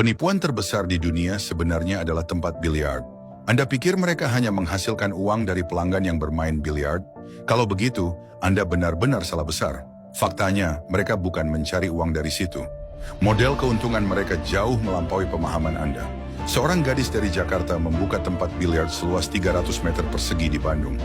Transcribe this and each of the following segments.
Penipuan terbesar di dunia sebenarnya adalah tempat biliar. Anda pikir mereka hanya menghasilkan uang dari pelanggan yang bermain biliar? Kalau begitu, Anda benar-benar salah besar. Faktanya, mereka bukan mencari uang dari situ. Model keuntungan mereka jauh melampaui pemahaman Anda. Seorang gadis dari Jakarta membuka tempat biliar seluas 300 meter persegi di Bandung.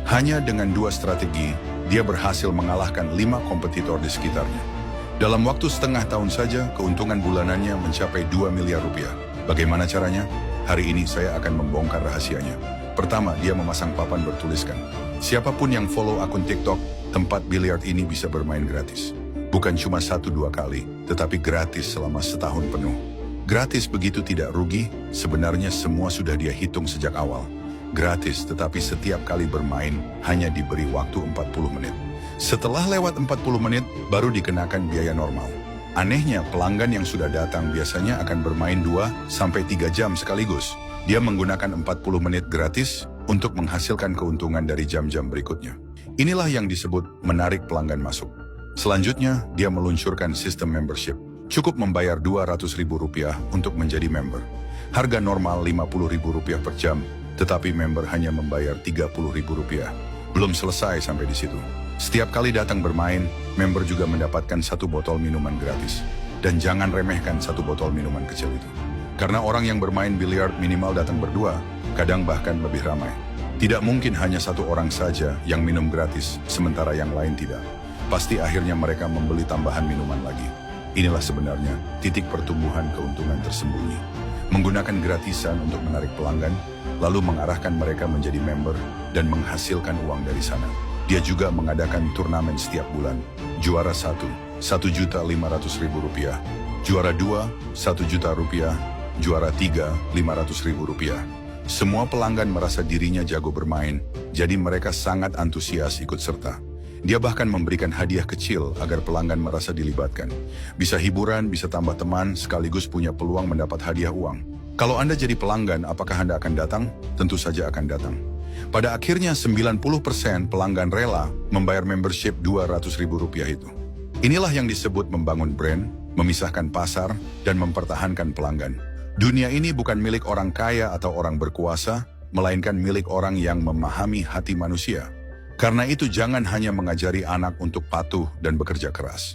Hanya dengan 2 strategi, dia berhasil mengalahkan 5 kompetitor di sekitarnya. Dalam waktu setengah tahun saja, keuntungan bulanannya mencapai 2 miliar rupiah. Bagaimana caranya? Hari ini saya akan membongkar rahasianya. Pertama, dia memasang papan bertuliskan, siapapun yang follow akun TikTok, tempat biliar ini bisa bermain gratis. Bukan cuma 1-2 kali, tetapi gratis selama setahun penuh. Gratis begitu tidak rugi, sebenarnya semua sudah dia hitung sejak awal. Gratis, tetapi setiap kali bermain hanya diberi waktu 40 menit. Setelah lewat 40 menit, baru dikenakan biaya normal. Anehnya, pelanggan yang sudah datang biasanya akan bermain 2-3 jam sekaligus. Dia menggunakan 40 menit gratis untuk menghasilkan keuntungan dari jam-jam berikutnya. Inilah yang disebut menarik pelanggan masuk. Selanjutnya, dia meluncurkan sistem membership. Cukup membayar Rp200.000 untuk menjadi member. Harga normal Rp50.000 per jam, tetapi member hanya membayar Rp30.000. Belum selesai sampai di situ. Setiap kali datang bermain, member juga mendapatkan 1 botol minuman gratis. Dan jangan remehkan 1 botol minuman kecil itu. Karena orang yang bermain biliar minimal datang berdua, kadang bahkan lebih ramai. Tidak mungkin hanya 1 orang saja yang minum gratis, sementara yang lain tidak. Pasti akhirnya mereka membeli tambahan minuman lagi. Inilah sebenarnya titik pertumbuhan keuntungan tersembunyi. Menggunakan gratisan untuk menarik pelanggan, lalu mengarahkan mereka menjadi member dan menghasilkan uang dari sana. Dia juga mengadakan turnamen setiap bulan. Juara 1, Rp1.500.000. Juara 2, Rp1.000.000. Juara 3, Rp500.000. Semua pelanggan merasa dirinya jago bermain, jadi mereka sangat antusias ikut serta. Dia bahkan memberikan hadiah kecil agar pelanggan merasa dilibatkan. Bisa hiburan, bisa tambah teman, sekaligus punya peluang mendapat hadiah uang. Kalau Anda jadi pelanggan, apakah Anda akan datang? Tentu saja akan datang. Pada akhirnya 90% pelanggan rela membayar membership Rp200.000 itu. Inilah yang disebut membangun brand, memisahkan pasar, dan mempertahankan pelanggan. Dunia ini bukan milik orang kaya atau orang berkuasa, melainkan milik orang yang memahami hati manusia. Karena itu jangan hanya mengajari anak untuk patuh dan bekerja keras.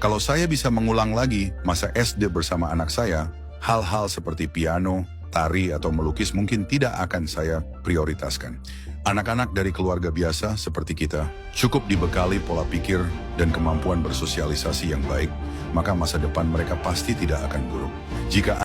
Kalau saya bisa mengulang lagi masa SD bersama anak saya, hal-hal seperti piano, tari atau melukis mungkin tidak akan saya prioritaskan. Anak-anak dari keluarga biasa seperti kita cukup dibekali pola pikir dan kemampuan bersosialisasi yang baik, maka masa depan mereka pasti tidak akan buruk. Jika